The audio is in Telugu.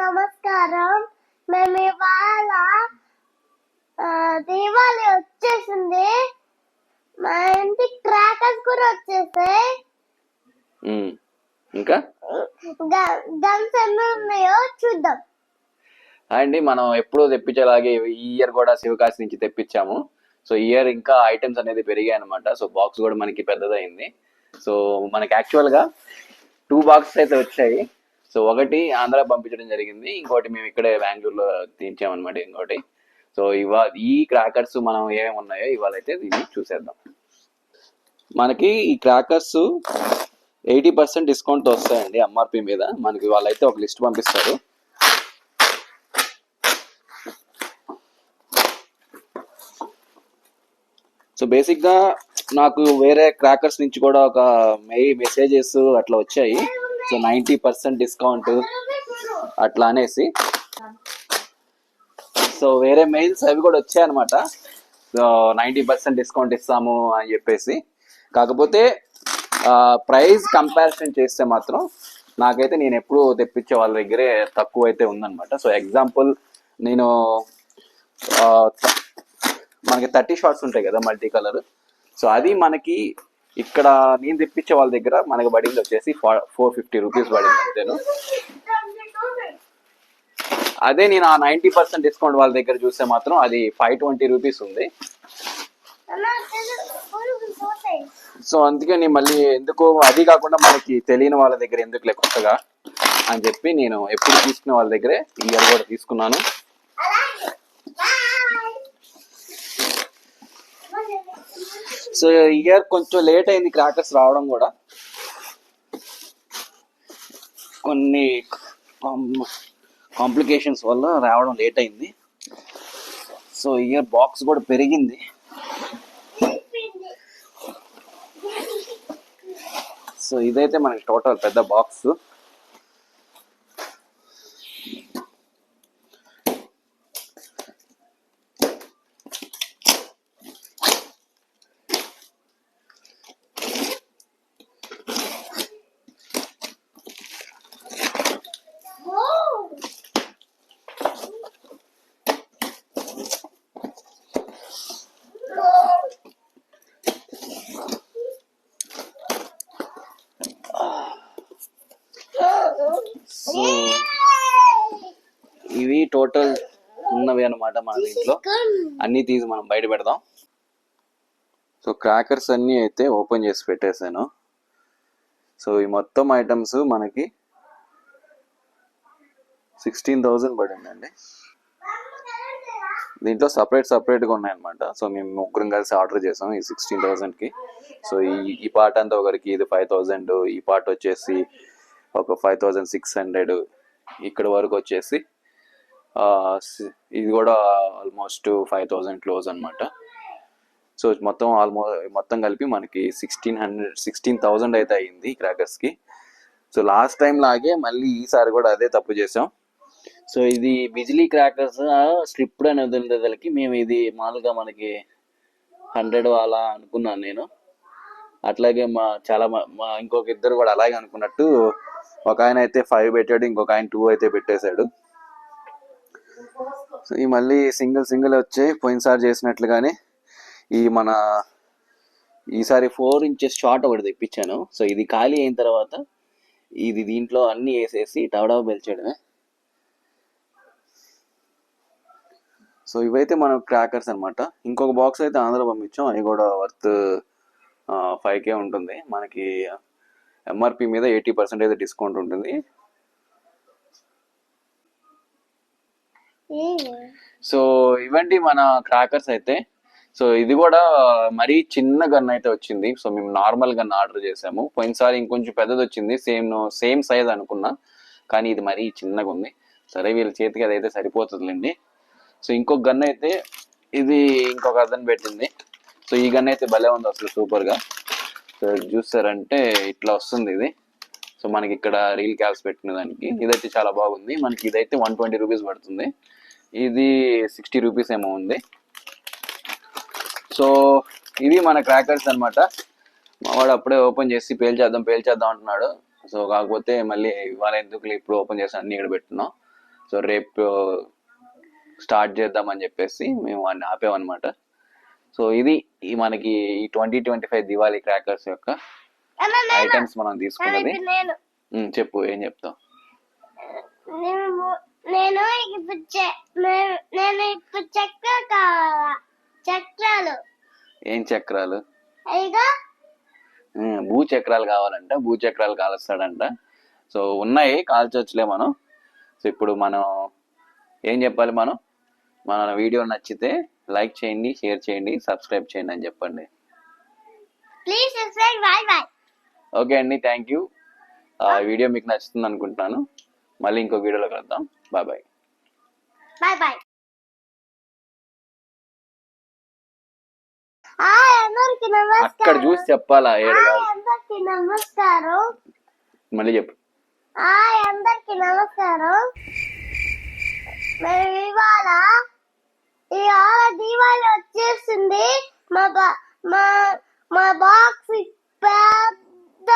నమస్కారం. మేము ఇవాళ దీపావళి వచ్చేసింది. మా ఇంటి క్రాకర్స్ కూడా వచ్చేసాయి. ఇంకా గన్స్ ఎన్ని ఉన్నాయో చూద్దాం. అండి మనం ఎప్పుడూ తెప్పించేలాగే ఈ ఇయర్ కూడా శివకాశి నుంచి తెప్పించాము. సో ఈ ఇయర్ ఇంకా ఐటమ్స్ అనేది పెరిగాయి అనమాట. సో బాక్స్ కూడా మనకి పెద్దదైంది. సో మనకి యాక్చువల్ గా 2 బాక్సెస్ అయితే వచ్చాయి. సో ఒకటి ఆంధ్ర పంపించడం జరిగింది, ఇంకోటి మేము ఇక్కడే బెంగళూరులో తీర్చామన్నమాట ఇంకోటి. సో ఈ క్రాకర్స్ మనం ఏమేమి ఉన్నాయో ఇవాళ అయితే దీన్ని చూసేద్దాం. మనకి ఈ క్రాకర్స్ 80% డిస్కౌంట్ వస్తాయండి ఎంఆర్పి మీద. మనకి వాళ్ళైతే ఒక లిస్ట్ పంపిస్తారు. సో బేసిక్ గా నాకు వేరే క్రాకర్స్ నుంచి కూడా ఒక మెసేజెస్ అట్లా వచ్చాయి. సో 90% డిస్కౌంట్ అట్లా అనేసి. సో వేరే మెయిల్స్ అవి కూడా వచ్చాయి అనమాట. సో 90% డిస్కౌంట్ ఇస్తాము అని చెప్పేసి. కాకపోతే ప్రైస్ కంపారిజన్ చేస్తే మాత్రం నాకైతే నేను ఎప్పుడు తెప్పించే వాళ్ళ దగ్గరే తక్కువ అయితే ఉందన్నమాట. సో ఎగ్జాంపుల్ నేను మనకి 30 షార్ట్స్ ఉంటాయి కదా మల్టీ కలర్. సో అది మనకి ఇక్కడ నేను తెప్పించే వాళ్ళ దగ్గర మనకి పడింది వచ్చేసి 450 రూపీస్ పడింది అంతేను. అదే నేను ఆ 90% డిస్కౌంట్ వాళ్ళ దగ్గర చూస్తే మాత్రం అది 520 రూపీస్ ఉంది. సో అందుకే నేను మళ్ళీ ఎందుకు, అది కాకుండా మనకి తెలియని వాళ్ళ దగ్గర ఎందుకు కొత్తగా అని చెప్పి నేను ఎప్పుడు తీసుకునే వాళ్ళ దగ్గరే ఈ ఇయర్ కూడా తీసుకున్నాను. సో ఇయర్ కొంచెం లేట్ అయింది క్రాకర్స్ రావడం కూడా, కొన్ని కాంప్లికేషన్స్ వల్ల రావడం లేట్ అయింది. సో ఇయర్ బాక్స్ కూడా పెరిగింది. సో ఇదైతే మనకి టోటల్ పెద్ద బాక్స్. సో ఇవి టోటల్ ఉన్నవి అనమాట మన దీంట్లో. అన్ని తీసి మనం బయట పెడదాం. సో క్రాకర్స్ అన్ని అయితే ఓపెన్ చేసి పెట్టేశాను. సో ఈ మొత్తం ఐటమ్స్ మనకి 16,000 పడిందండి. దీంట్లో సపరేట్గా ఉన్నాయన్నమాట. సో మేము ముగ్గురం కలిసి ఆర్డర్ చేసాం ఈ 16,000కి. సో ఈ పార్ట్ అంతా ఒకరికి ఇది 5,000, ఈ పార్ట్ వచ్చేసి ఒక 5,600, ఇక్కడ వరకు వచ్చేసి ఇది కూడా ఆల్మోస్ట్ 5,000 క్లోజ్ అనమాట. సో మొత్తం కలిపి మనకి 16,000 అయితే అయింది క్రాకర్స్కి. సో లాస్ట్ టైం లాగే మళ్ళీ ఈసారి కూడా అదే తప్పు చేసాం. సో ఇది బిజిలీ క్రాకర్స్ స్ట్రిప్డ్ అని వదిలేదలకి మేము ఇది మామూలుగా మనకి 100 అలా అనుకున్నాను నేను. అట్లాగే మా ఇంకొక ఇద్దరు కూడా అలాగే అనుకున్నట్టు, ఒక ఆయన అయితే 5 పెట్టాడు, ఇంకొక ఆయన 2 అయితే పెట్టేశాడు. సో ఈ మళ్ళీ సింగిల్ వచ్చాయి పోయినసారి చేసినట్లుగానే. ఈసారి 4 ఇంచెస్ షార్ట్ ఒకటి తెప్పించాను. సో ఇది ఖాళీ అయిన తర్వాత ఇది దీంట్లో అన్ని వేసేసి టవడా పెంచడమే. సో ఇవైతే మన క్రాకర్స్ అనమాట. ఇంకొక బాక్స్ అయితే ఆంధ్ర పంపించాం, అది కూడా వర్త్ 5K ఉంటుంది. మనకి ఎంఆర్పి మీద 80% అయితే డిస్కౌంట్ ఉంటుంది. సో ఇవండి మన క్రాకర్స్ అయితే. సో ఇది కూడా మరీ చిన్న గన్ అయితే వచ్చింది. సో మేము నార్మల్ గన్ ఆర్డర్ చేసాము. పోయినసారి ఇంకొంచెం పెద్దది వచ్చింది, సేమ్ సైజ్ అనుకున్నా, కానీ ఇది మరీ చిన్నగా ఉంది. సరే వీళ్ళ చేతికి అదైతే సరిపోతుందిలేండి. సో ఇంకొక గన్ అయితే ఇది ఇంకొక అతను పెట్టింది. సో ఈ గన్ అయితే భలే ఉంది అసలు, సూపర్గా. సో చూస్తారంటే ఇట్లా వస్తుంది ఇది. సో మనకి ఇక్కడ రీల్ క్యాప్స్ పెట్టిన దానికి ఇదైతే చాలా బాగుంది. మనకి ఇదైతే 120 రూపీస్ పడుతుంది, ఇది 60 రూపీస్ ఏమో ఉంది. సో ఇవి మన క్రాకర్స్ అనమాట. మావాడు అప్పుడే ఓపెన్ చేసి పేల్చేద్దాం అంటున్నాడు. సో కాకపోతే మళ్ళీ ఇవాళ ఎందుకు ఇప్పుడు ఓపెన్ చేసి అన్ని ఇక్కడ పెట్టున్నాం. సో రేపు స్టార్ట్ చేద్దామని చెప్పేసి మేము వాడిని ఆపామన్నమాట. సో ఇది మనకి ఈ 2025 దివాళీ క్రాకర్స్ యొక్క ఐటమ్స్ మనం తీసుకున్నది. నేను చెప్పు, ఏం చెప్తావు? నేను ఇప్పుడు చక్రాలు కావాలా? చక్రాలు. ఏం చక్రాలు? ఇదిగో భూచక్రాలు కావాలంట, భూచక్రాలు కాలుస్తాడంట. సో ఉన్నాయి, కాల్చొచ్చులే మనం. సో ఇప్పుడు మనం ఏం చెప్పాలి, మన వీడియో నచ్చితే లైక్ చేయండి, షేర్ చేయండి, సబ్స్క్రైబ్ చేయండి అని చెప్పండి. Please subscribe. Bye bye. Okay అండి, థ్యాంక్ యూ. వీడియో మీకు నచ్చుతుంది అనుకుంటున్నాను. మళ్ళీ ఇంకో వీడియోలో కలుద్దాం. Bye bye. Bye bye. అందరికి అక్కడ నమస్కారం. చూసి చెప్పాలా? అందరికి నమస్కారం. మళ్ళీ చెప్పు. అందరికి నమస్కారం. మేము ఇవాళ దీవాళి వచ్చేసింది. మా బాక్స్ పెద్ద